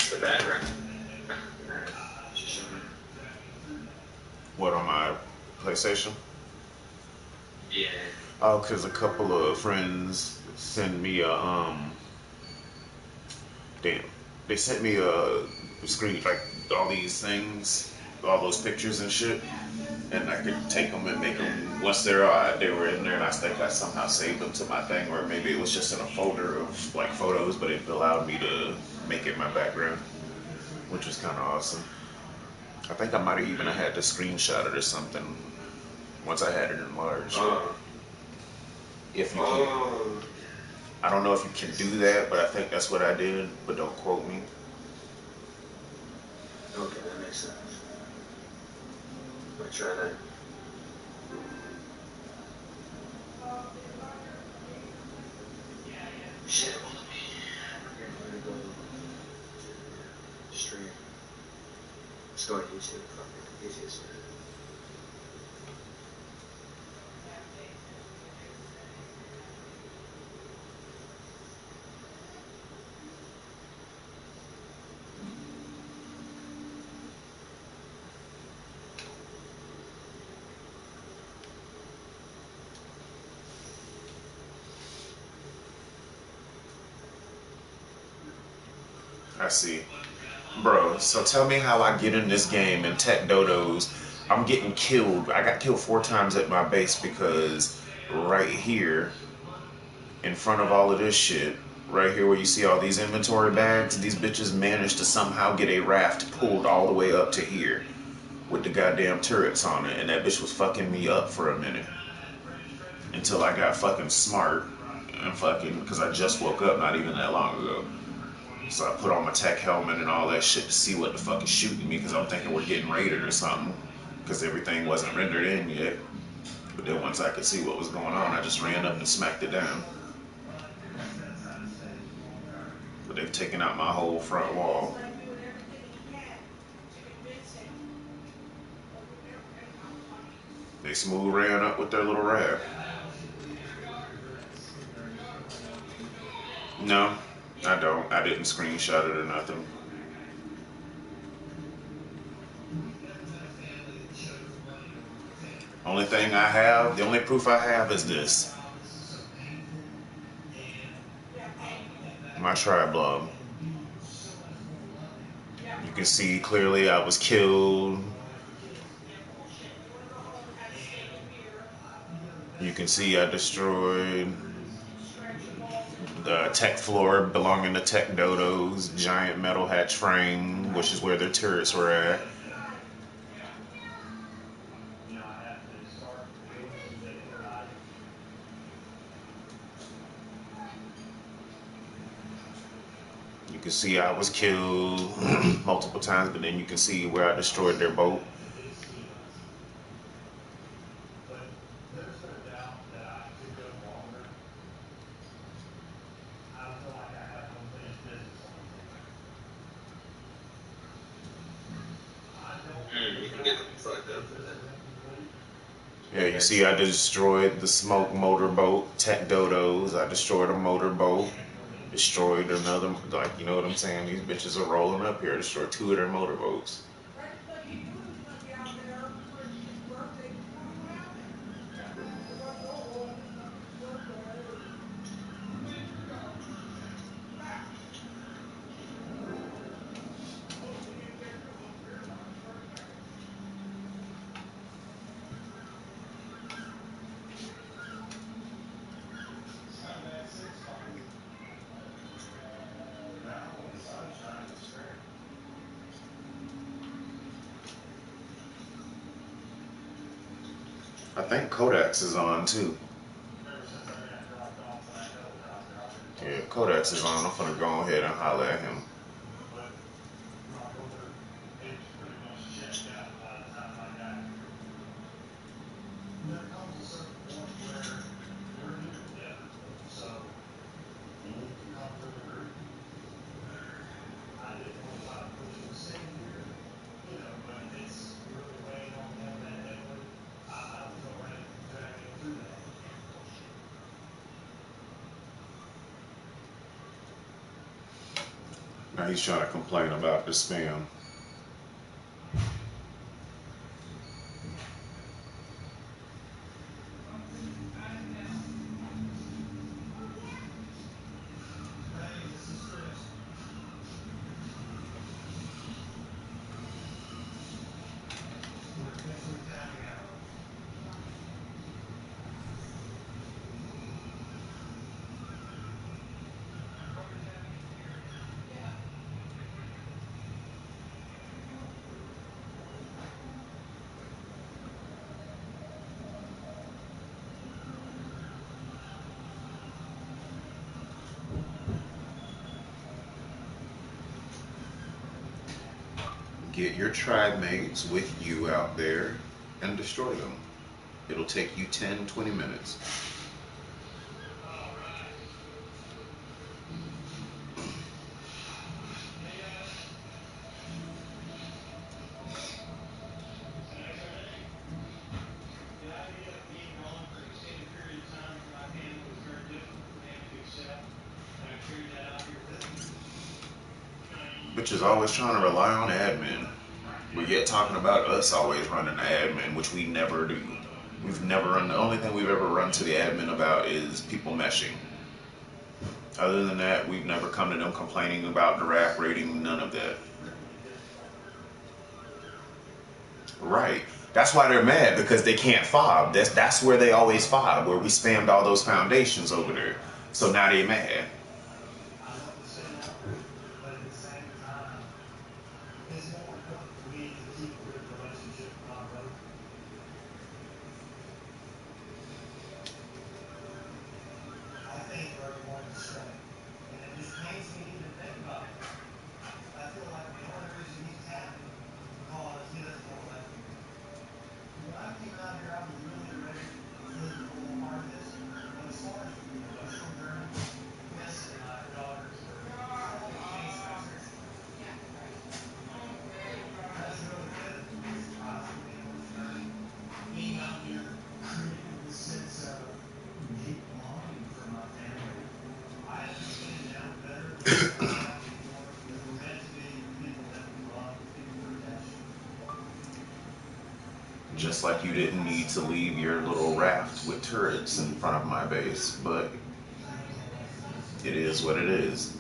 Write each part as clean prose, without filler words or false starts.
The background. What, on my PlayStation? Yeah. Oh, cause a couple of friends send me a damn, they sent me a screen, like all these things, all those pictures and shit, and I could take them and make them. Once they were in there, and I think I somehow saved them to my thing, or maybe it was just in a folder of like photos, but it allowed me to make it my background, which was kind of awesome. I think I might have even had to screenshot it or something once I had it enlarged. If you can, Oh. I don't know if you can do that, but I think that's what I did. But don't quote me. Okay, that makes sense. I'll try that. Shit, hold on. I'm gonna go stream. Just go to YouTube. Fuck it. Easiest way. I see. Bro, so tell me how I get in this game in Tech Dodos. I'm getting killed. I got killed 4 times at my base because right here, in front of all of this shit, right here where you see all these inventory bags, these bitches managed to somehow get a raft pulled all the way up to here with the goddamn turrets on it, and that bitch was fucking me up for a minute until I got fucking smart and fucking, because I just woke up not even that long ago. So I put on my tech helmet and all that shit to see what the fuck is shooting me, because I'm thinking we're getting raided or something, because everything wasn't rendered in yet. But then once I could see what was going on, I just ran up and smacked it down. But they've taken out my whole front wall. They smooth ran up with their little raft. No, I don't. I didn't screenshot it or nothing. Only thing I have, the only proof I have is this. My tribe log. You can see clearly I was killed. You can see I destroyed the tech floor belonging to Tech Dodo's giant metal hatch frame, which is where their turrets were at. You can see I was killed multiple times, but then you can see where I destroyed their boat. You can get them fucked up for that. Yeah, you see I destroyed the smoke motorboat, Tech Dodos. I destroyed a motorboat. Destroyed another, like, you know what I'm saying? These bitches are rolling up here. Destroyed 2 of their motorboats. I think Kodak's is on too. Yeah, Kodak's is on. I'm gonna go ahead and holler at him. Now he's trying to complain about the spam. Get your tribe mates with you out there and destroy them. It'll take you 10, 20 minutes. Bitches always trying to rely on admin. But yet talking about us always running the admin, which we never do. We've never run, the only thing we've ever run to the admin about is people meshing. Other than that, we've never come to them complaining about the rack rating, none of that. Right. That's why they're mad, because they can't fob. That's where they always fob, where we spammed all those foundations over there. So now they mad. Just like you didn't need to leave your little raft with turrets in front of my base, but it is what it is.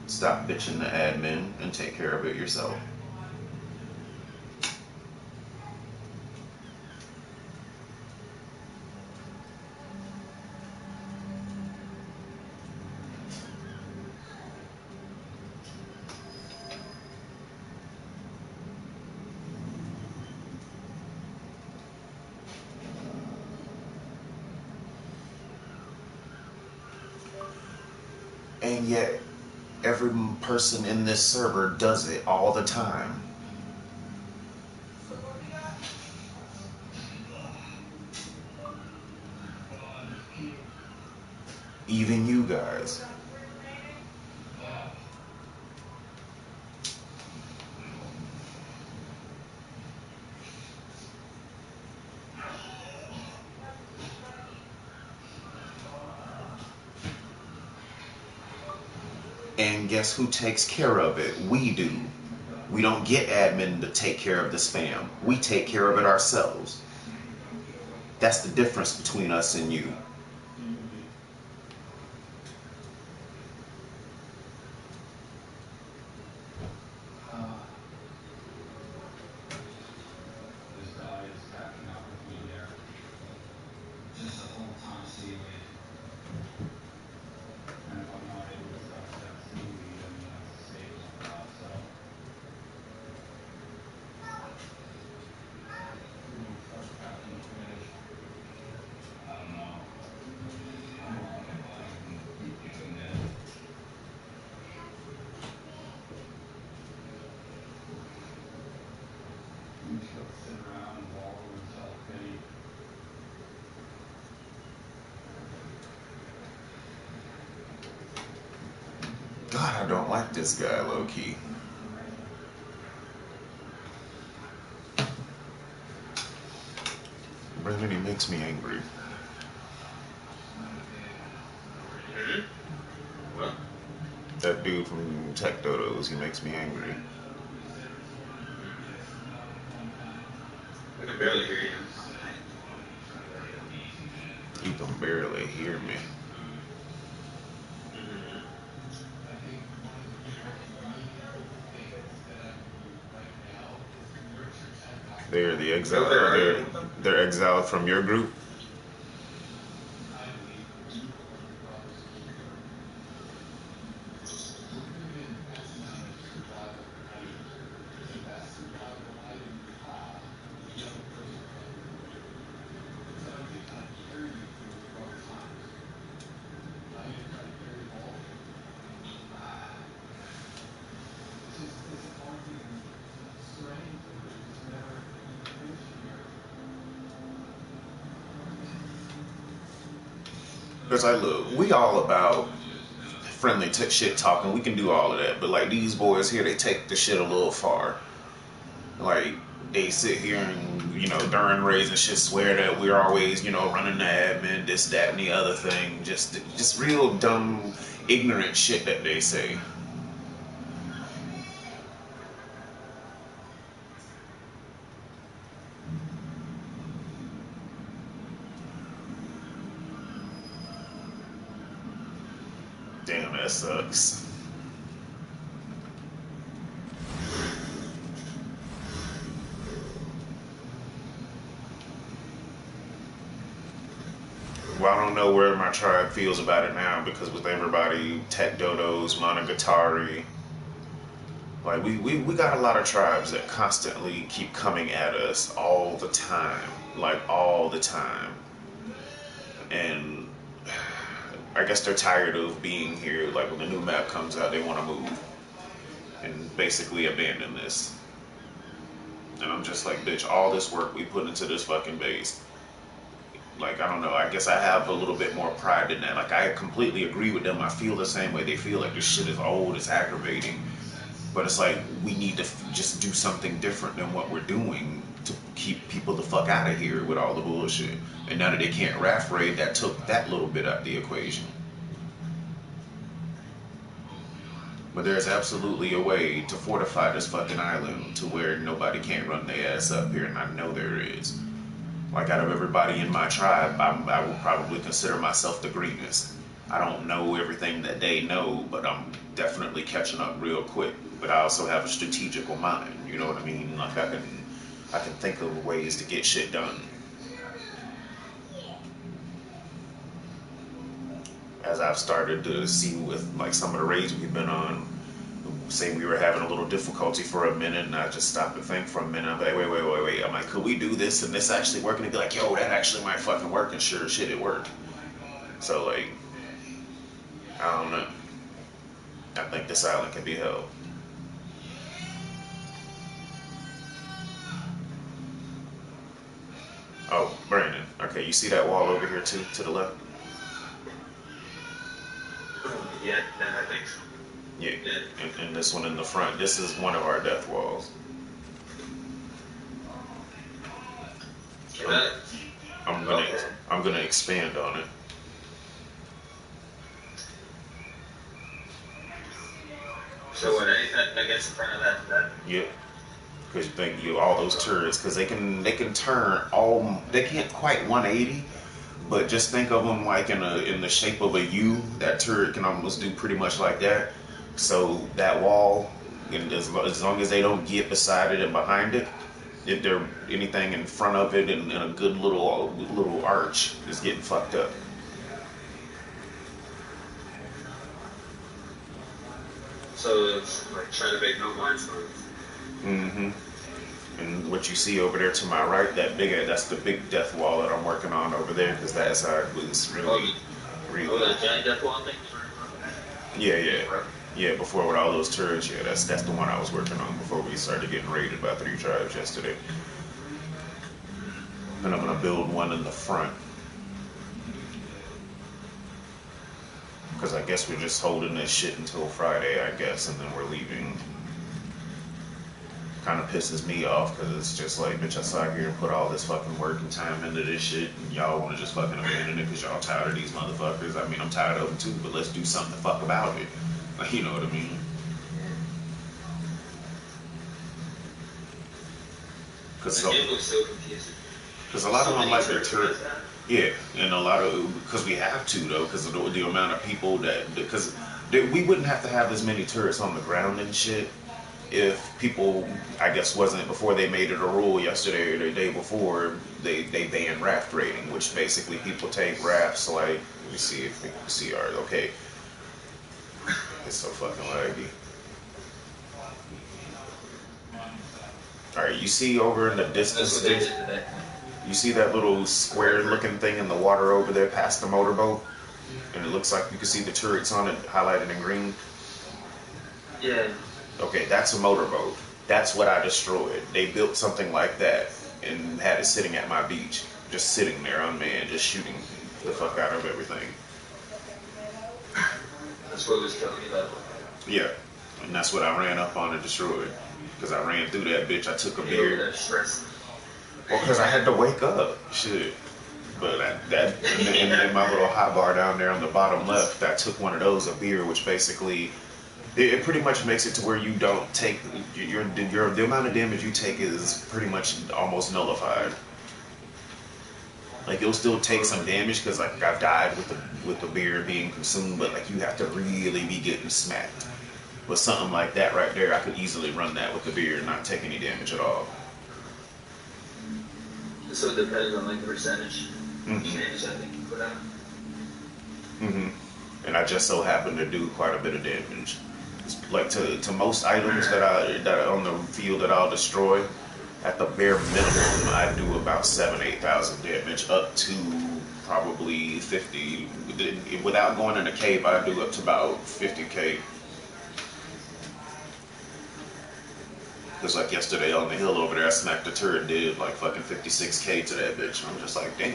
Stop bitching the admin and take care of it yourself. And yet, every person in this server does it all the time. Even you guys. And guess who takes care of it? We do. We don't get admin to take care of the spam. We take care of it ourselves. That's the difference between us and you. God, I don't like this guy, low-key. Brandon, he makes me angry. What? That dude from Tech Dodos, he makes me angry. I can barely hear you. You can barely hear me. Mm-hmm. They're the Go exile. there, are you? They're exiled from your group. Because I look, we all about friendly shit talking. We can do all of that, but like these boys here, they take the shit a little far. Like they sit here and during raids and shit swear that we're always running the admin, this, that, and the other thing. Just real dumb, ignorant shit that they say. Damn, that sucks. Well, I don't know where my tribe feels about it now because with everybody, Tech Dodos, Monogatari, like we got a lot of tribes that constantly keep coming at us all the time. Like all the time. And I guess they're tired of being here. Like when the new map comes out, they want to move and basically abandon this. And I'm just like, bitch, all this work we put into this fucking base. Like, I don't know. I guess I have a little bit more pride in that. Like, I completely agree with them. I feel the same way. They feel like this shit is old, it's aggravating. But it's like, we need to just do something different than what we're doing to keep people the fuck out of here with all the bullshit. And now that they can't raft raid, that took that little bit out the equation. But there's absolutely a way to fortify this fucking island to where nobody can't run their ass up here, and I know there is. Like, out of everybody in my tribe, I would probably consider myself the greenest. I don't know everything that they know, but I'm definitely catching up real quick. But I also have a strategical mind, you know what I mean? Like, I can think of ways to get shit done. As I've started to see with like some of the raids we've been on, say we were having a little difficulty for a minute, and I just stopped to think for a minute. I'm like, wait. I'm like, could we do this and this actually work? And they'd be like, yo, that actually might fucking work. And sure shit, it worked. So like, I don't know. I think this island can be held. Oh, Brandon. Okay, you see that wall over here too, to the left? Yeah, I think so. Yeah. Yeah. And this one in the front. This is one of our death walls. That, I'm gonna okay. I'm gonna expand on it. So what? I guess in front of that. Yeah. Because you think all those turrets, because they can turn all, they can't quite 180, but just think of them like in the shape of a U. That turret can almost do pretty much like that. So that wall, and as long as they don't get beside it and behind it, if they're anything in front of it in a good little arch is getting fucked up. So it's like trying to make no blinds. Mm-hmm. And what you see over there to my right, that's the big death wall that I'm working on over there, because that side was really. That giant death wall thing. Yeah. Yeah, before with all those turrets, yeah, that's the one I was working on before we started getting raided by 3 tribes yesterday. And I'm gonna build one in the front. Because I guess we're just holding this shit until Friday, I guess, and then we're leaving. Kind of pisses me off, because it's just like, bitch, I sat here and put all this fucking work and time into this shit, and y'all want to just fucking abandon it because y'all tired of these motherfuckers. I mean, I'm tired of them too, but let's do something the fuck about it. You know what I mean? Because The game looks so confusing. a lot of So them many like their turrets turret. like that. Yeah, and a lot of because we have to though because of the amount of people that because we wouldn't have to have as many turrets on the ground and shit if people I guess wasn't before they made it a rule yesterday or the day before they banned raft raiding, which basically people take rafts like let me see if we can see ours. Okay, it's so fucking laggy. All right, you see over in the That's distance what they there. did today. You see that little square looking thing in the water over there past the motorboat? And it looks like you can see the turrets on it highlighted in green. Yeah. Okay, that's a motorboat. That's what I destroyed. They built something like that and had it sitting at my beach. Just sitting there unmanned, just shooting the fuck out of everything. That's what was telling me about. Yeah. And that's what I ran up on and destroyed. Because I ran through that bitch. I took a You over beer. there stressing. Well, because I had to wake up. Shit. But and my little hot bar down there on the bottom left, I took one of those, a beer, which basically it pretty much makes it to where you don't take your the amount of damage you take is pretty much almost nullified. Like you'll still take some damage because like I've died with the beer being consumed, but like you have to really be getting smacked. With something like that right there, I could easily run that with the beer and not take any damage at all. So it depends on like the percentage Mm-hmm. change I think you put out. Mm-hmm. And I just so happen to do quite a bit of damage. Like to most items that are on the field that I'll destroy, at the bare minimum, I do about 7,000-8,000 damage, up to probably 50. Without going in a cave, I do up to about 50k. Because like yesterday on the hill over there, I smacked a turret, did like fucking 56k to that bitch. And I'm just like, damn.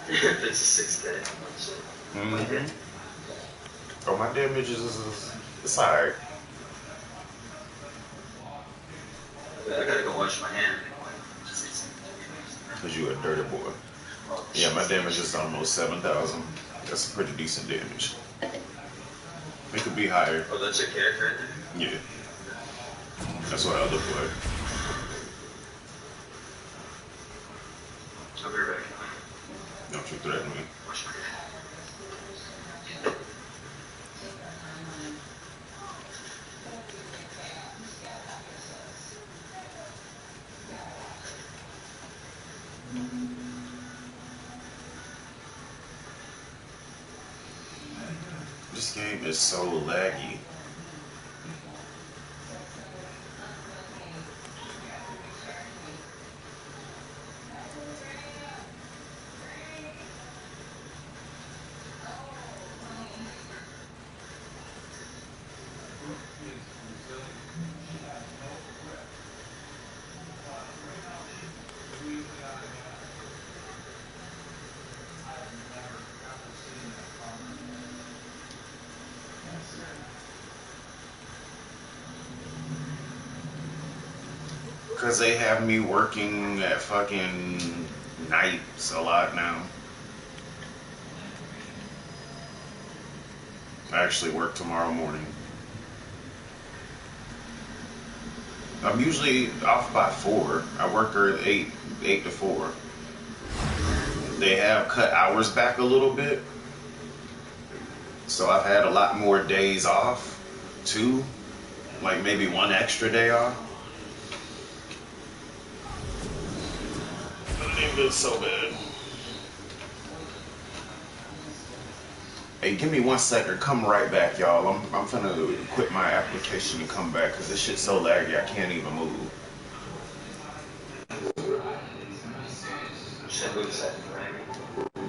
It's a 6K. Mm-hmm. Oh, my damage is it's alright. I gotta go wash my hand. Because you a dirty boy. Yeah, my damage is almost 7,000. That's a pretty decent damage. It could be higher. Oh, that's your character right there? Yeah. That's what I look like. I'll be right back. Don't you threaten me. Wash my hand. This game is so laggy. Because they have me working at fucking nights a lot now. I actually work tomorrow morning. I'm usually off by 4. I work at 8 to 4. They have cut hours back a little bit. So I've had a lot more days off, too. Like maybe one extra day off. But it ain't been so bad. Hey, give me 1 second. Come right back, y'all. I'm finna quit my application and come back because this shit's so laggy I can't even move. Should I move a second, right?